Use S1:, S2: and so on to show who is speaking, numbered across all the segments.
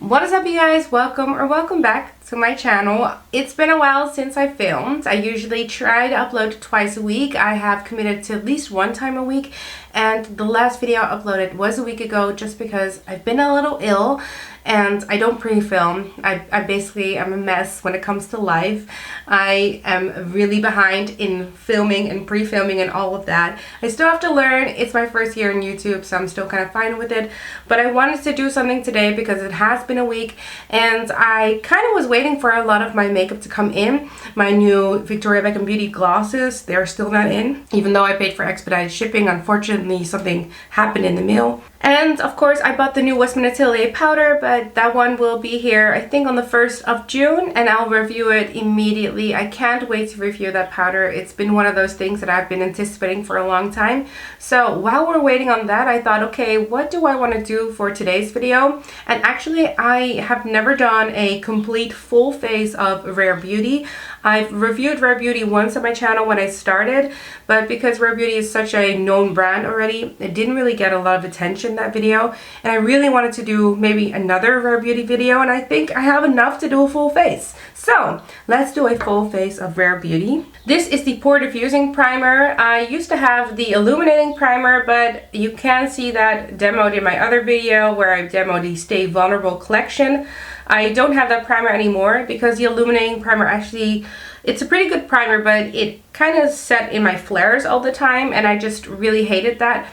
S1: What is up, you guys? Welcome back to my channel. It's been a while since I filmed. I usually try to upload twice a week. I have committed to at least one time a week, and the last video I uploaded was a week ago just because I've been a little ill and I don't pre-film. I basically am a mess when it comes to life. I am really behind in filming and pre-filming and all of that. I still have to learn. It's my first year in YouTube, so I'm still kind of fine with it. But I wanted to do something today because it has been a week and I kind of was waiting for a lot of my makeup to come in. My new Victoria Beckham Beauty glosses, they're still not in. Even though I paid for expedited shipping, unfortunately something happened in the mail. And of course I bought the new Westman Atelier powder, but that one will be here I think on the 1st of June and I'll review it immediately. I can't wait to review that powder. It's been one of those things that I've been anticipating for a long time. So while we're waiting on that, I thought, okay, what do I want to do for today's video? And actually I have never done a complete full face of Rare Beauty. I've reviewed Rare Beauty once on my channel when I started, but because Rare Beauty is such a known brand already, it didn't really get a lot of attention in that video, and I really wanted to do maybe another Rare Beauty video, and I think I have enough to do a full face. So let's do a full face of Rare Beauty. This is the Pore Diffusing Primer. I used to have the Illuminating Primer, but you can see that demoed in my other video where I demoed the Stay Vulnerable collection. I don't have that primer anymore because the Illuminating Primer actually, it's a pretty good primer, but it kind of set in my flares all the time and I just really hated that.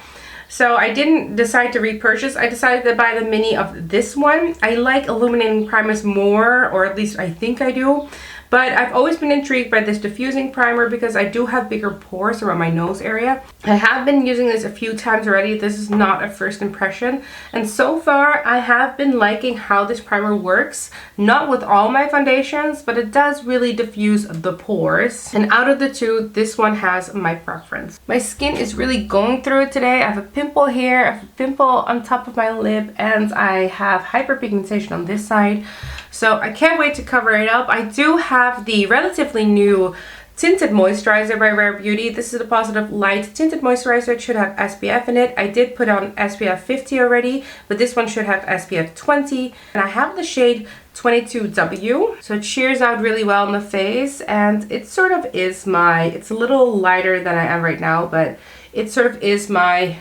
S1: So I didn't decide to repurchase. I decided to buy the mini of this one. I like illuminating primers more, or at least I think I do. But I've always been intrigued by this diffusing primer because I do have bigger pores around my nose area. I have been using this a few times already. This is not a first impression. And so far, I have been liking how this primer works. Not with all my foundations, but it does really diffuse the pores. And out of the two, this one has my preference. My skin is really going through it today. I have a pimple here, I have a pimple on top of my lip, and I have hyperpigmentation on this side. So I can't wait to cover it up. I do have the relatively new Tinted Moisturizer by Rare Beauty. This is a positive light tinted moisturizer. It should have SPF in it. I did put on SPF 50 already, but this one should have SPF 20. And I have the shade 22W. So it shears out really well on the face, and it sort of is my, it's a little lighter than I am right now, but it sort of is my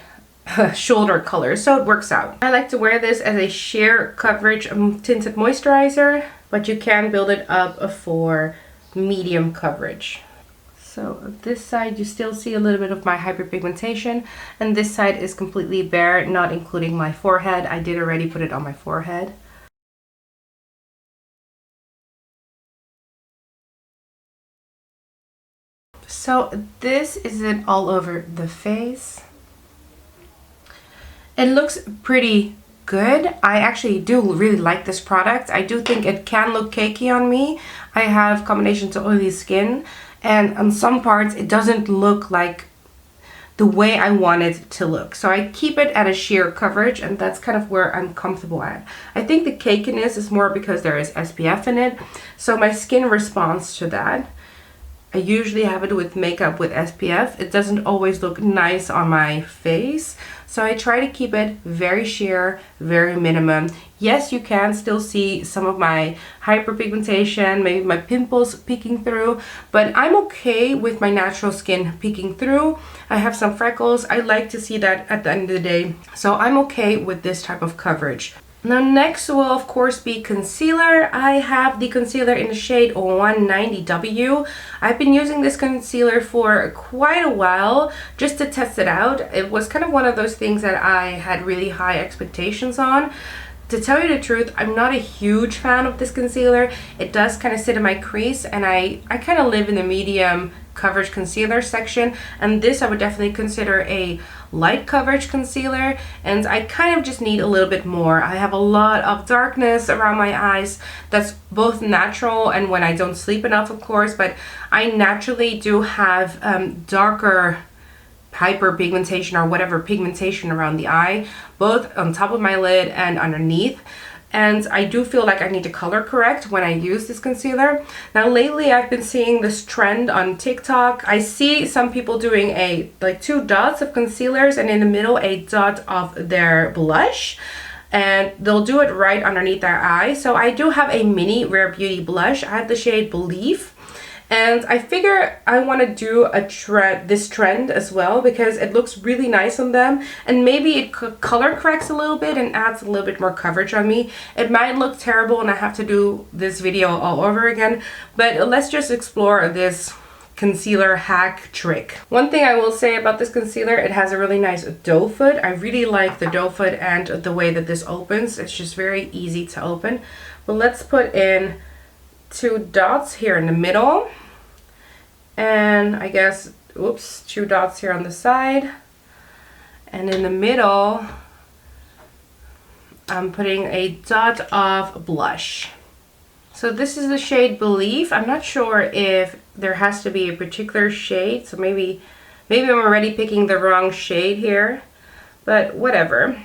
S1: shoulder color, so it works out. I like to wear this as a sheer coverage tinted moisturizer, but you can build it up for medium coverage. So this side you still see a little bit of my hyperpigmentation, and this side is completely bare, not including my forehead. I did already put it on my forehead. So this is it all over the face. It looks pretty good. I actually do really like this product. I do think it can look cakey on me. I have combination to oily skin, and on some parts it doesn't look like the way I want it to look. So I keep it at a sheer coverage, and that's kind of where I'm comfortable at. I think the cakiness is more because there is SPF in it, so my skin responds to that. I usually have it with makeup with SPF. It doesn't always look nice on my face. So I try to keep it very sheer, very minimum. Yes, you can still see some of my hyperpigmentation, maybe my pimples peeking through, but I'm okay with my natural skin peeking through. I have some freckles. I like to see that at the end of the day. So I'm okay with this type of coverage. Now next will of course be concealer. I have the concealer in the shade 190W. I've been using this concealer for quite a while just to test it out. It was kind of one of those things that I had really high expectations on. To tell you the truth, I'm not a huge fan of this concealer. It does kind of sit in my crease, and I kind of live in the medium coverage concealer section, and this I would definitely consider a light coverage concealer, and I kind of just need a little bit more. I have a lot of darkness around my eyes. That's both natural and when I don't sleep enough, of course, but I naturally do have darker hyperpigmentation or whatever pigmentation around the eye, both on top of my lid and underneath. And I do feel like I need to color correct when I use this concealer. Now lately I've been seeing this trend on TikTok. I see some people doing like 2 dots of concealers and in the middle a dot of their blush. and they'll do it right underneath our eye. So I do have a mini Rare Beauty blush. I have the shade Belief. And I figure I want to do this trend as well because it looks really nice on them, and maybe it color corrects a little bit and adds a little bit more coverage on me. It might look terrible and I have to do this video all over again, but let's just explore this concealer hack trick. One thing I will say about this concealer, it has a really nice doe foot. I really like the doe foot and the way that this opens. It's just very easy to open. But let's put in 2 dots here in the middle. And I guess, oops, 2 dots here on the side. And in the middle, I'm putting a dot of blush. So this is the shade Belief. I'm not sure if there has to be a particular shade. So maybe I'm already picking the wrong shade here. But whatever.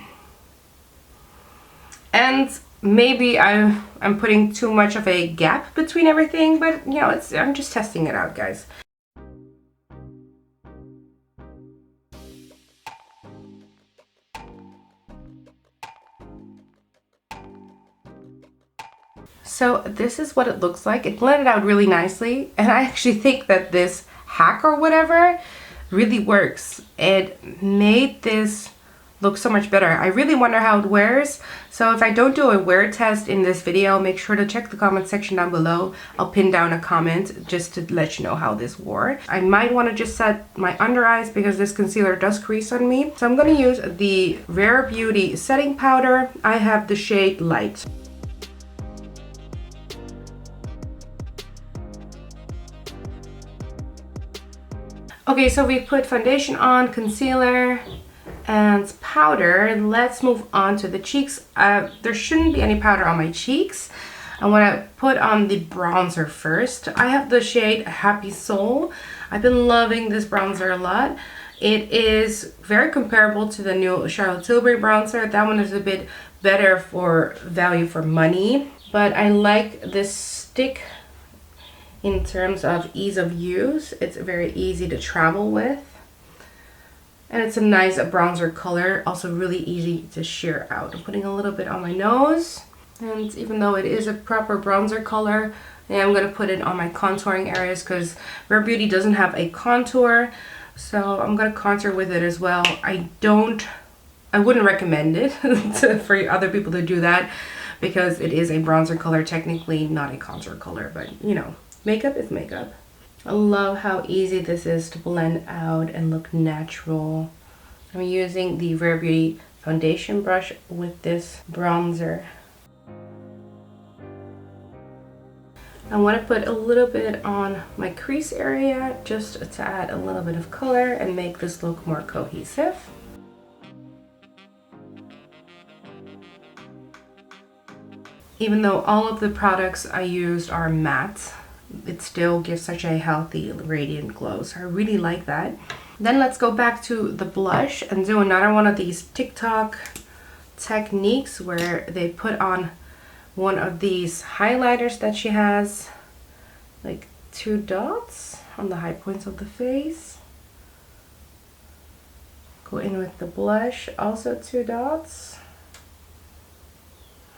S1: And maybe I'm putting too much of a gap between everything. But, you know, I'm just testing it out, guys. So this is what it looks like. It blended out really nicely, and I actually think that this hack or whatever really works. It made this look so much better. I really wonder how it wears. So if I don't do a wear test in this video, make sure to check the comment section down below. I'll pin down a comment just to let you know how this wore. I might want to just set my under eyes because this concealer does crease on me. So I'm going to use the Rare Beauty setting powder. I have the shade Light. Okay, so we put foundation on, concealer, and powder. Let's move on to the cheeks. There shouldn't be any powder on my cheeks. I want to put on the bronzer first. I have the shade Happy Soul. I've been loving this bronzer a lot. It is very comparable to the new Charlotte Tilbury bronzer. That one is a bit better for value for money, but I like this stick in terms of ease of use. It's very easy to travel with, and it's a nice bronzer color, also really easy to sheer out. I'm putting a little bit on my nose, and even though it is a proper bronzer color, I'm going to put it on my contouring areas because Rare Beauty doesn't have a contour, so I'm going to contour with it as well. I wouldn't recommend it for other people to do that because it is a bronzer color, technically not a contour color, but you know, makeup is makeup. I love how easy this is to blend out and look natural. I'm using the Rare Beauty foundation brush with this bronzer. I want to put a little bit on my crease area just to add a little bit of color and make this look more cohesive. Even though all of the products I used are matte, it still gives such a healthy, radiant glow. So I really like that. Then let's go back to the blush and do another one of these TikTok techniques where they put on one of these highlighters that she has, like 2 dots on the high points of the face. Go in with the blush, also 2 dots,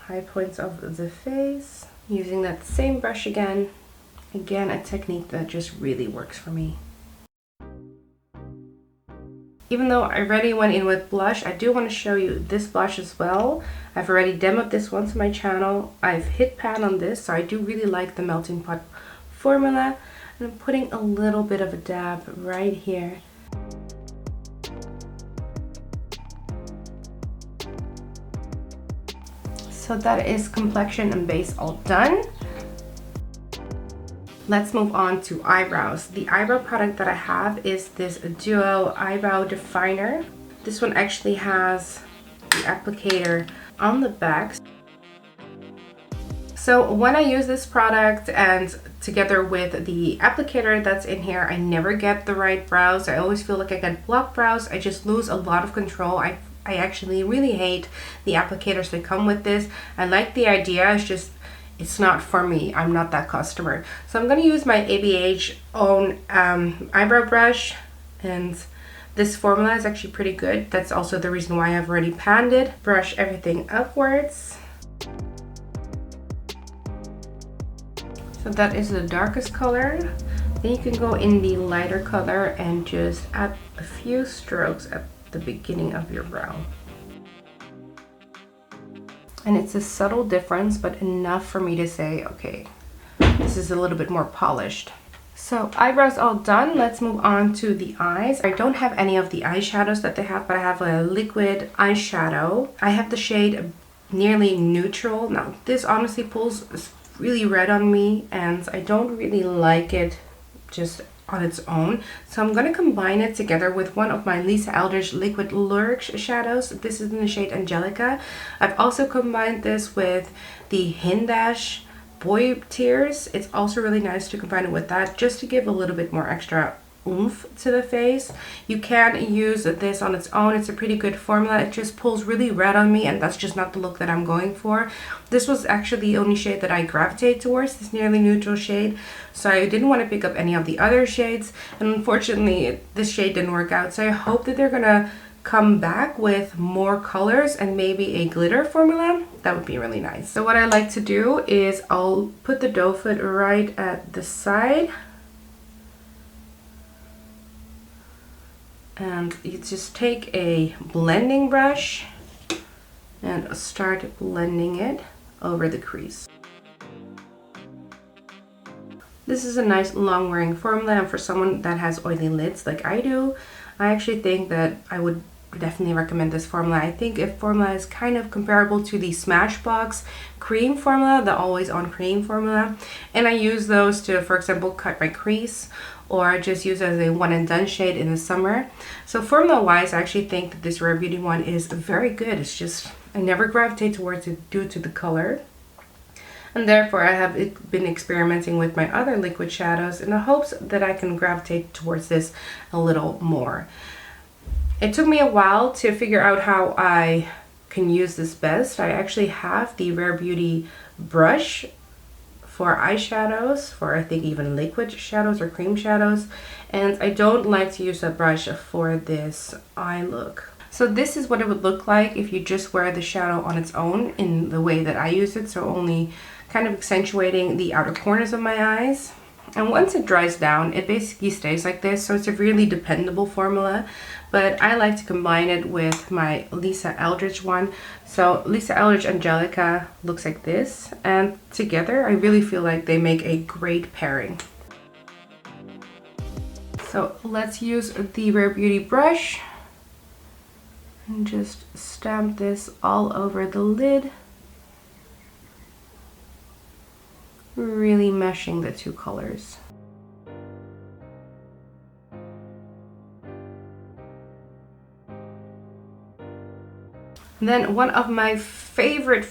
S1: high points of the face. Using that same brush again. Again, a technique that just really works for me. Even though I already went in with blush, I do want to show you this blush as well. I've already demoed this once on my channel. I've hit pan on this, so I do really like the Melting Pot formula. And I'm putting a little bit of a dab right here. So that is complexion and base all done. Let's move on to eyebrows. The eyebrow product that I have is this Duo Eyebrow Definer. This one actually has the applicator on the back. So when I use this product and together with the applicator that's in here, I never get the right brows. I always feel like I get blocked brows. I just lose a lot of control. I actually really hate the applicators that come with this. I like the idea, it's not for me. I'm not that customer. So I'm going to use my ABH own eyebrow brush, and This formula is actually pretty good. That's also the reason why I've already panned it. Brush everything upwards. So that is the darkest color. Then you can go in the lighter color and just add a few strokes at the beginning of your brow. And it's a subtle difference, but enough for me to say, okay, this is a little bit more polished. So eyebrows all done. Let's move on to the eyes. I don't have any of the eyeshadows that they have, but I have a liquid eyeshadow. I have the shade Nearly Neutral. Now this honestly pulls really red on me, and I don't really like it just on its own. So I'm gonna combine it together with one of my Lisa Eldridge Liquid Lyric shadows. This is in the shade Angelica. I've also combined this with the Hindash Boy Tears. It's also really nice to combine it with that, just to give a little bit more extra oomph to the face. You can use this on its own. It's a pretty good formula. It just pulls really red on me, and that's just not the look that I'm going for. This was actually the only shade that I gravitate towards, this Nearly Neutral shade. So I didn't want to pick up any of the other shades, and unfortunately this shade didn't work out. So I hope that they're gonna come back with more colors and maybe a glitter formula. That would be really nice. So what I like to do is I'll put the doe foot right at the side, and you just take a blending brush and start blending it over the crease. This is a nice long wearing formula, and for someone that has oily lids like I do, I actually think that I would definitely recommend this formula. I think if formula is kind of comparable to the Smashbox cream formula, the always on cream formula, and I use those to, for example, cut my crease, or just use as a one and done shade in the summer. So formula wise, I actually think that this Rare Beauty one is very good. It's just, I never gravitate towards it due to the color. And therefore I have been experimenting with my other liquid shadows in the hopes that I can gravitate towards this a little more. It took me a while to figure out how I can use this best. I actually have the Rare Beauty brush for eyeshadows, for I think even liquid shadows or cream shadows, and I don't like to use that brush for this eye look. So this is what it would look like if you just wear the shadow on its own in the way that I use it, so only kind of accentuating the outer corners of my eyes. And once it dries down, it basically stays like this, so it's a really dependable formula. But I like to combine it with my Lisa Eldridge one. So Lisa Eldridge Angelica looks like this, and together I really feel like they make a great pairing. So let's use the Rare Beauty brush and just stamp this all over the lid, really meshing the two colors. Then one of my favorite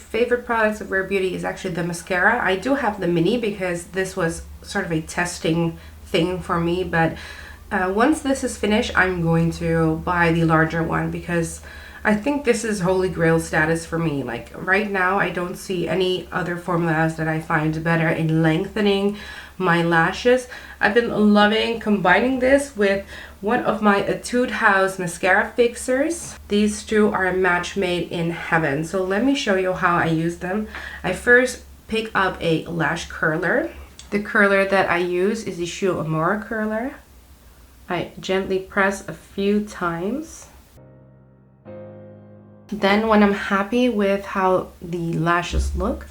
S1: products of Rare Beauty is actually the mascara. I do have the mini because this was sort of a testing thing for me, but once this is finished, I'm going to buy the larger one because I think this is holy grail status for me. Like right now, I don't see any other formulas that I find better in lengthening my lashes. I've been loving combining this with one of my Etude House mascara fixers. These two are a match made in heaven. So let me show you how I use them. I first pick up a lash curler. The curler that I use is the Shu Amora curler. I gently press a few times. Then when I'm happy with how the lashes look,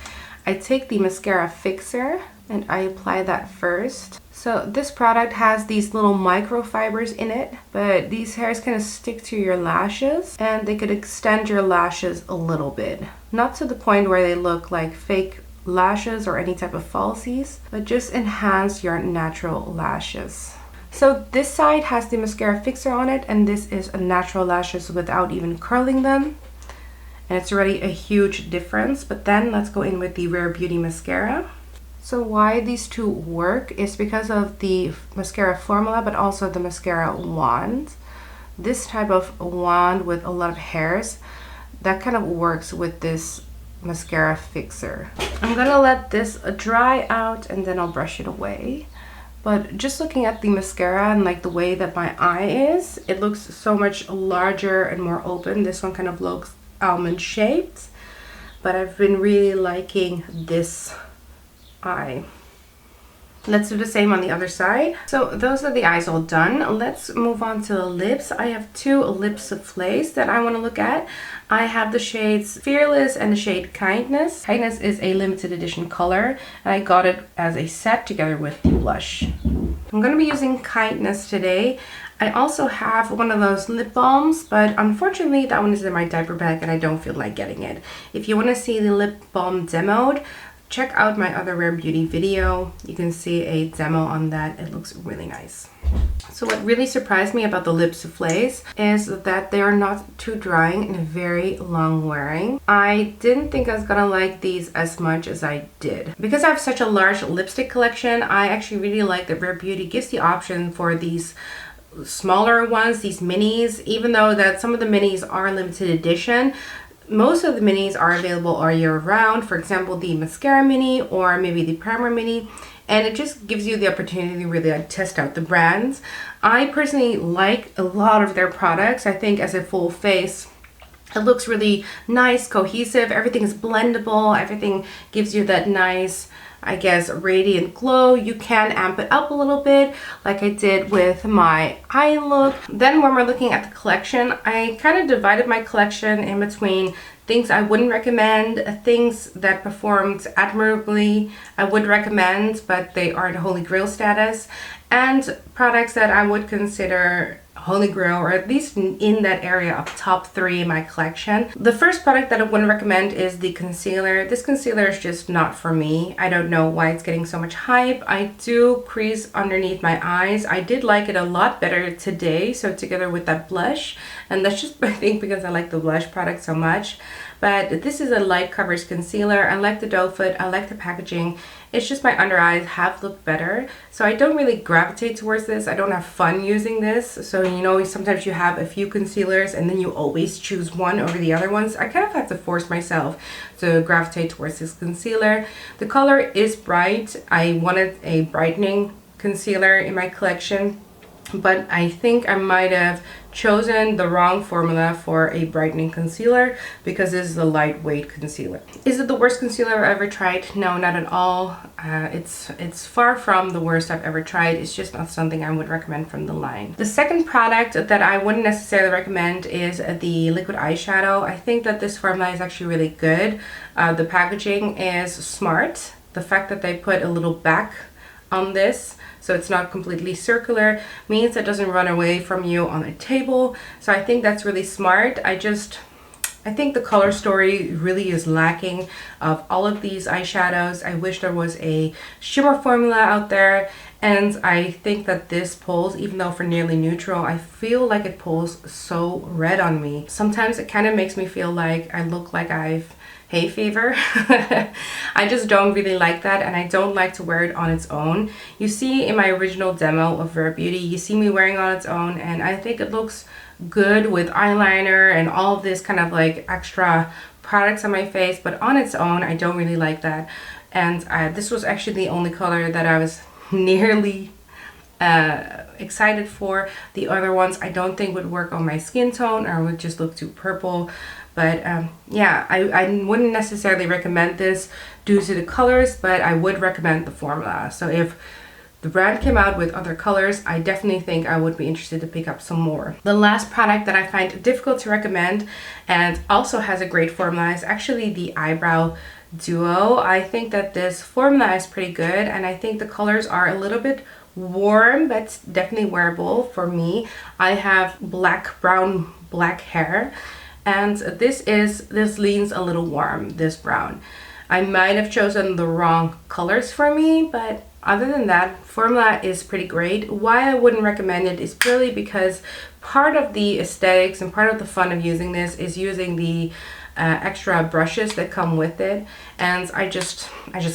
S1: I take the mascara fixer and I apply that first. So this product has these little microfibers in it, but these hairs kind of stick to your lashes and they could extend your lashes a little bit. Not to the point where they look like fake lashes or any type of falsies, but just enhance your natural lashes. So this side has the mascara fixer on it, and this is a natural lashes without even curling them. And it's already a huge difference. But then let's go in with the Rare Beauty mascara. So why these two work is because of the mascara formula, but also the mascara wand. This type of wand with a lot of hairs, that kind of works with this mascara fixer. I'm gonna let this dry out and then I'll brush it away. but just looking at the mascara and like the way that my eye is, it looks so much larger and more open. This one kind of looks almond shaped, but I've been really liking this eye. Let's do the same on the other side. So those are the eyes all done. Let's move on to the lips. I have two lip soufflés that I want to look at. I have the shades Fearless and the shade Kindness. Kindness is a limited edition color, and I got it as a set together with the blush. I'm going to be using Kindness today. I also have one of those lip balms, but unfortunately that one is in my diaper bag and I don't feel like getting it. If you want to see the lip balm demoed, check out my other Rare Beauty video. You can see a demo on that. It looks really nice. So what really surprised me about the lip soufflés is that they are not too drying and very long wearing. I didn't think I was gonna like these as much as I did. Because I have such a large lipstick collection, I actually really like that Rare Beauty gives the option for these smaller ones, these minis, even though that some of the minis are limited edition. Most of the minis are available all year round. For example, the mascara mini or maybe the primer mini, and it just gives you the opportunity to really like test out the brands. I personally like a lot of their products. I think as a full face, it looks really nice, cohesive, everything is blendable, everything gives you that nice, I guess, radiant glow. You can amp it up a little bit like I did with my eye look. Then when we're looking at the collection, I kind of divided my collection in between things I wouldn't recommend, things that performed admirably, I would recommend, but they aren't holy grail status, and products that I would consider holy grail, or at least in that area of top 3 in my collection. The first product that I wouldn't recommend is the concealer. This concealer is just not for me. I don't know why it's getting so much hype. I do crease underneath my eyes. I did like it a lot better today, so together with that blush, and that's just I think because I like the blush product so much. But this is a light coverage concealer. I like the doe foot, I like the packaging. It's just my under eyes have looked better, so I don't really gravitate towards this. I don't have fun using this. So you know, sometimes you have a few concealers and then you always choose one over the other ones. I kind of have to force myself to gravitate towards this concealer. The color is bright. I wanted a brightening concealer in my collection, but I think I might have chosen the wrong formula for a brightening concealer because this is a lightweight concealer. Is it the worst concealer I've ever tried? No, not at all. It's far from the worst I've ever tried. It's just not something I would recommend from the line. The second product that I wouldn't necessarily recommend is the liquid eyeshadow. I think that this formula is actually really good. The packaging is smart. The fact that they put a little back on this, so it's not completely circular, means it doesn't run away from you on a table. So I think that's really smart. I think the color story really is lacking of all of these eyeshadows. I wish there was a shimmer formula out there, and I think that this pulls, even though for nearly neutral, I feel like it pulls so red on me. Sometimes it kind of makes me feel like I look like I've hay fever. I just don't really like that, and I don't like to wear it on its own. You see in my original demo of Rare Beauty, you see me wearing it on its own, and I think it looks good with eyeliner and all of this kind of like extra products on my face, but on its own I don't really like that. And this was actually the only color that I was nearly excited for. The other ones I don't think would work on my skin tone or would just look too purple. But yeah, I wouldn't necessarily recommend this due to the colors, but I would recommend the formula. So if the brand came out with other colors, I definitely think I would be interested to pick up some more. The last product that I find difficult to recommend and also has a great formula is actually the Eyebrow Duo. I think that this formula is pretty good, and I think the colors are a little bit warm, but definitely wearable for me. I have brown, black hair, and this leans a little warm, this brown. I might have chosen the wrong colors for me, but other than that, formula is pretty great. Why I wouldn't recommend it is purely because part of the aesthetics and part of the fun of using this is using the extra brushes that come with it, and I just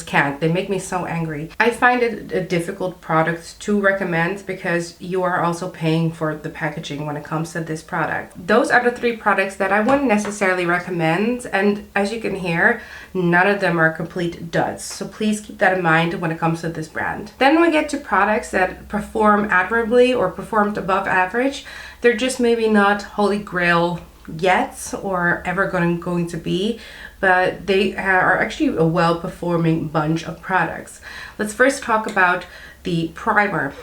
S1: can't. They make me so angry. I find it a difficult product to recommend because you are also paying for the packaging when it comes to this product. Those are the 3 products that I wouldn't necessarily recommend, and as you can hear, none of them are complete duds. So please keep that in mind when it comes to this brand. Then we get to products that perform admirably or performed above average. They're just maybe not holy grail yet or ever going to be, but they are actually a well-performing bunch of products. Let's first talk about the primer.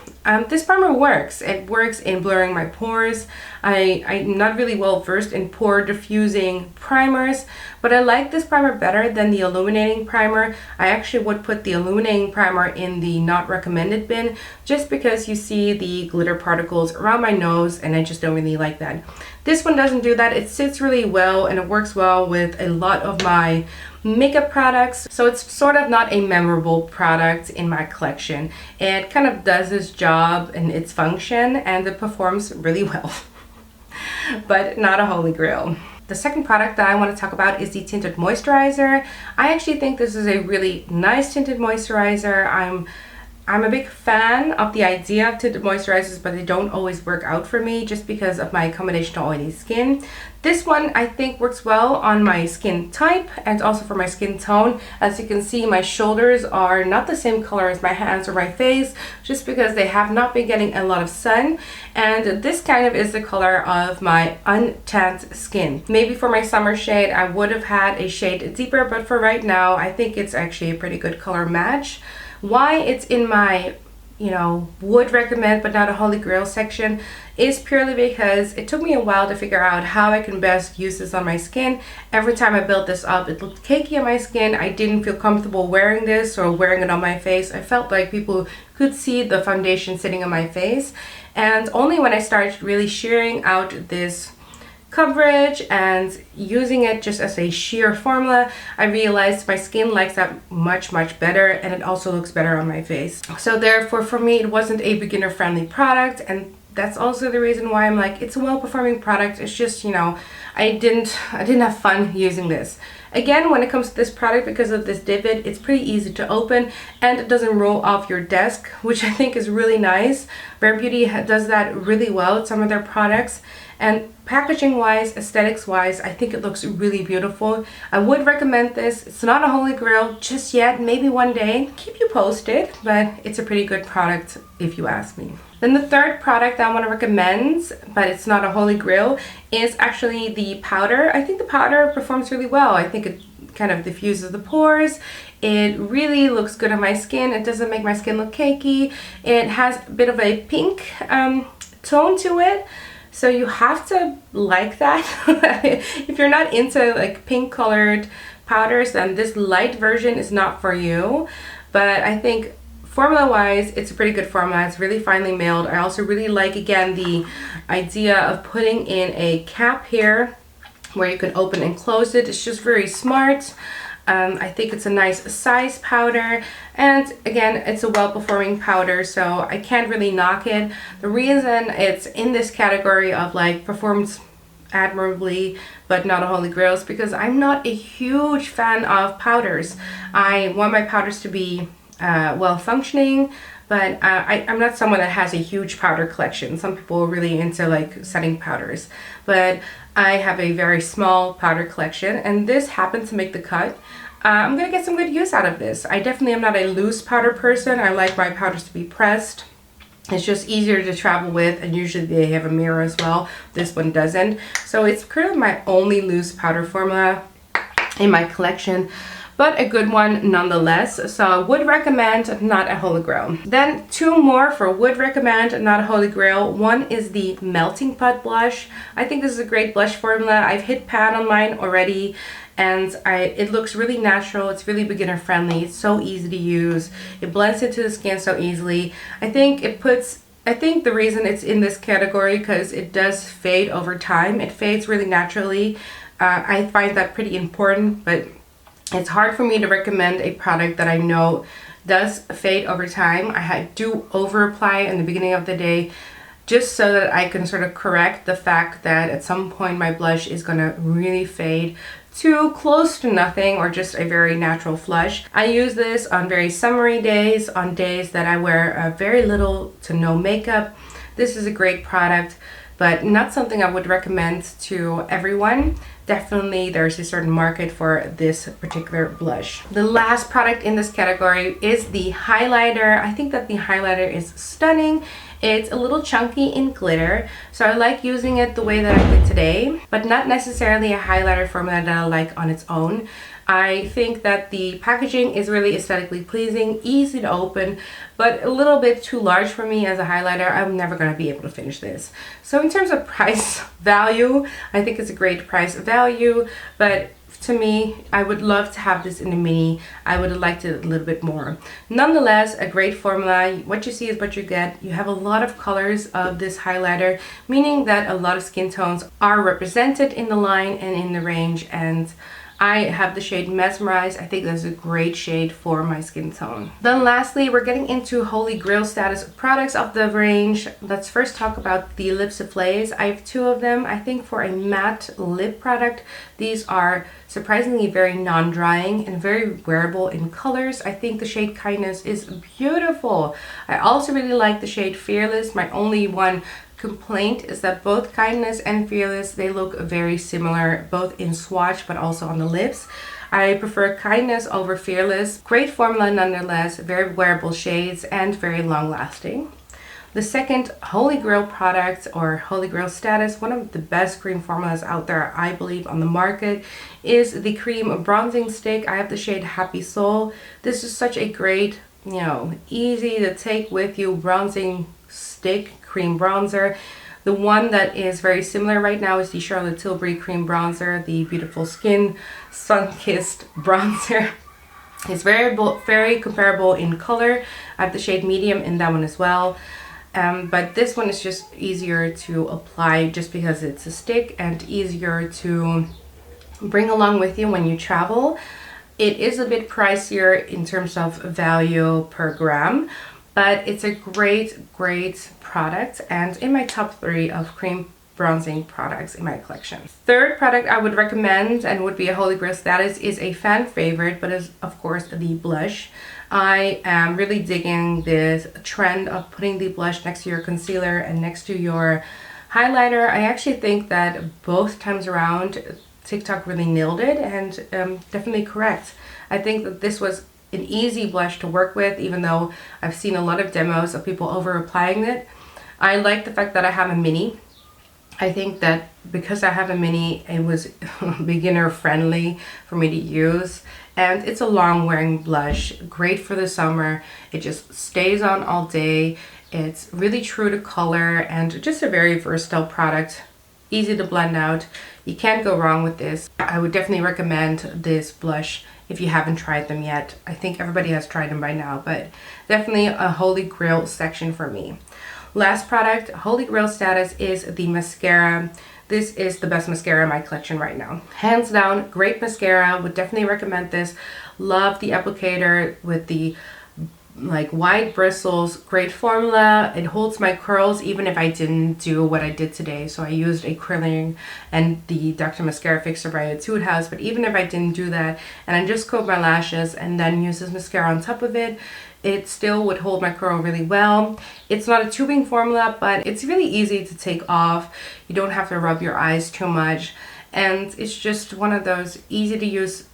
S1: This primer works. It works in blurring my pores. I'm not really well versed in pore diffusing primers, but I like this primer better than the illuminating primer. I actually would put the illuminating primer in the not recommended bin just because you see the glitter particles around my nose and I just don't really like that. This one doesn't do that. It sits really well and it works well with a lot of my makeup products, so it's sort of not a memorable product in my collection. It kind of does its job and its function and it performs really well but not a holy grail. The second product that I want to talk about is the Tinted Moisturizer. I actually think this is a really nice tinted moisturizer. I'm a big fan of the idea of tinted moisturizers, but they don't always work out for me just because of my combination to oily skin. This one I think works well on my skin type and also for my skin tone. As you can see, my shoulders are not the same color as my hands or my face just because they have not been getting a lot of sun, and this kind of is the color of my untanned skin. Maybe for my summer shade I would have had a shade deeper, but for right now I think it's actually a pretty good color match. Why it's in my, would recommend but not a holy grail section is purely because it took me a while to figure out how I can best use this on my skin. Every time I built this up, it looked cakey on my skin. I didn't feel comfortable wearing this or wearing it on my face. I felt like people could see the foundation sitting on my face. And only when I started really shearing out this coverage and using it just as a sheer formula, I realized my skin likes that much better, and it also looks better on my face. So therefore for me it wasn't a beginner friendly product, and that's also the reason why I'm like, it's a well-performing product. It's just, I didn't have fun using this. Again, when it comes to this product, because of this divot, it's pretty easy to open and it doesn't roll off your desk, which I think is really nice. Rare Beauty does that really well with some of their products. And packaging wise, aesthetics wise, I think it looks really beautiful. I would recommend this. It's not a holy grail just yet, maybe one day. Keep you posted, but it's a pretty good product if you ask me. Then the third product I want to recommend, but it's not a holy grail, is actually the powder. I think the powder performs really well. I think it kind of diffuses the pores. It really looks good on my skin. It doesn't make my skin look cakey. It has a bit of a pink tone to it. So you have to like that. If you're not into like pink colored powders, then this light version is not for you. But I think formula wise, it's a pretty good formula. It's really finely milled. I also really like, again, the idea of putting in a cap here where you can open and close it. It's just very smart. I think it's a nice size powder, and again, it's a well-performing powder, so I can't really knock it. The reason it's in this category of like performs admirably but not a holy grail is because I'm not a huge fan of powders. I want my powders to be well functioning, but I'm not someone that has a huge powder collection. Some people are really into like setting powders, but I have a very small powder collection, and this happened to make the cut. I'm gonna get some good use out of this. I definitely am not a loose powder person. I like my powders to be pressed. It's just easier to travel with, and usually they have a mirror as well. This one doesn't. So it's currently my only loose powder formula in my collection, but a good one nonetheless. So would recommend, not a holy grail. Then two more for would recommend, not a holy grail. One is the Melting Pot blush. I think this is a great blush formula. I've hit pan on mine already, and it looks really natural. It's really beginner friendly. It's so easy to use. It blends into the skin so easily. I think the reason it's in this category because it does fade over time. It fades really naturally. I find that pretty important, but it's hard for me to recommend a product that I know does fade over time. I do over apply in the beginning of the day just so that I can sort of correct the fact that at some point my blush is gonna really fade to close to nothing or just a very natural flush. I use this on very summery days, on days that I wear very little to no makeup. This is a great product, but not something I would recommend to everyone. Definitely there's a certain market for this particular blush. The last product in this category is the highlighter. I think that the highlighter is stunning. It's a little chunky in glitter, so I like using it the way that I did today, but not necessarily a highlighter formula that I like on its own. I think that the packaging is really aesthetically pleasing, easy to open, but a little bit too large for me as a highlighter. I'm never going to be able to finish this. So in terms of price value, I think it's a great price value, but to me, I would love to have this in a mini. I would have liked it a little bit more. Nonetheless, a great formula. What you see is what you get. You have a lot of colors of this highlighter, meaning that a lot of skin tones are represented in the line and in the range, and I have the shade Mesmerize. I think that's a great shade for my skin tone. Then lastly, we're getting into holy grail status products of the range. Let's first talk about the lip soufflés. I have two of them. I think for a matte lip product, these are surprisingly very non-drying and very wearable in colors. I think the shade Kindness is beautiful. I also really like the shade Fearless. My only one complaint is that both Kindness and Fearless, they look very similar, both in swatch but also on the lips. I prefer Kindness over Fearless. Great formula nonetheless, very wearable shades and very long lasting. The second holy grail product, or holy grail status, one of the best cream formulas out there, I believe, on the market, is the cream bronzing stick. I have the shade Happy Soul. This is such a great, easy to take with you bronzing stick cream bronzer. The one that is very similar right now is the Charlotte Tilbury cream bronzer, the Beautiful Skin Sun-Kissed bronzer. It's very comparable in color. I have the shade Medium in that one as well. But this one is just easier to apply just because it's a stick and easier to bring along with you when you travel. It is a bit pricier in terms of value per gram, but it's a great product and in my top 3 of cream bronzing products in my collection. Third product I would recommend and would be a holy grail status is a fan favorite, but is of course the blush. I am really digging this trend of putting the blush next to your concealer and next to your highlighter. I actually think that both times around TikTok really nailed it, and definitely correct. I think that this was an easy blush to work with, even though I've seen a lot of demos of people over applying it. I like the fact that I have a mini. I think that because I have a mini, it was beginner friendly for me to use, and it's a long wearing blush, great for the summer. It just stays on all day. It's really true to color and just a very versatile product, easy to blend out. You can't go wrong with this. I would definitely recommend this blush if you haven't tried them yet. I think everybody has tried them by now, but definitely a holy grail section for me. Last product, holy grail status, is the mascara. This is the best mascara in my collection right now. Hands down, great mascara. Would definitely recommend this. Love the applicator with the wide bristles. Great formula. It holds my curls even if I didn't do what I did today. So I used a curling and the Dr. Mascara Fixer by Etude House. But even if I didn't do that and I just coat my lashes and then use this mascara on top of it, it still would hold my curl really well. It's not a tubing formula, but it's really easy to take off. You don't have to rub your eyes too much. And it's just one of those easy to use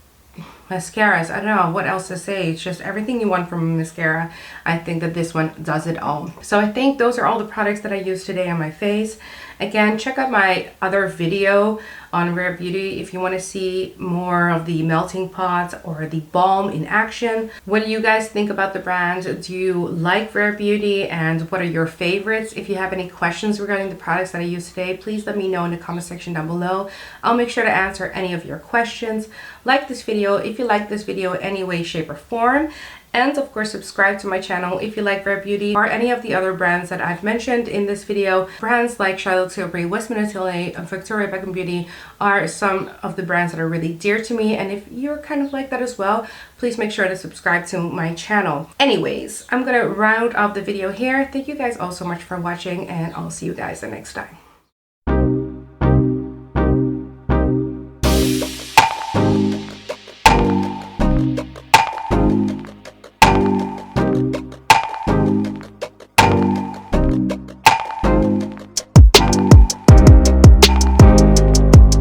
S1: mascaras. I don't know what else to say. It's just everything you want from a mascara. I think that this one does it all. So I think those are all the products that I used today on my face. Again, check out my other video on Rare Beauty if you want to see more of the melting pot or the balm in action. What do you guys think about the brand? Do you like Rare Beauty, and what are your favorites? If you have any questions regarding the products that I used today, please let me know in the comment section down below. I'll make sure to answer any of your questions. Like this video if you like this video in any way, shape, or form. And of course, subscribe to my channel if you like Rare Beauty or any of the other brands that I've mentioned in this video. Brands like Charlotte Tilbury, Westman & Hillary, and Victoria Beckham Beauty are some of the brands that are really dear to me. And if you're kind of like that as well, please make sure to subscribe to my channel. Anyways, I'm gonna round off the video here. Thank you guys all so much for watching, and I'll see you guys the next time.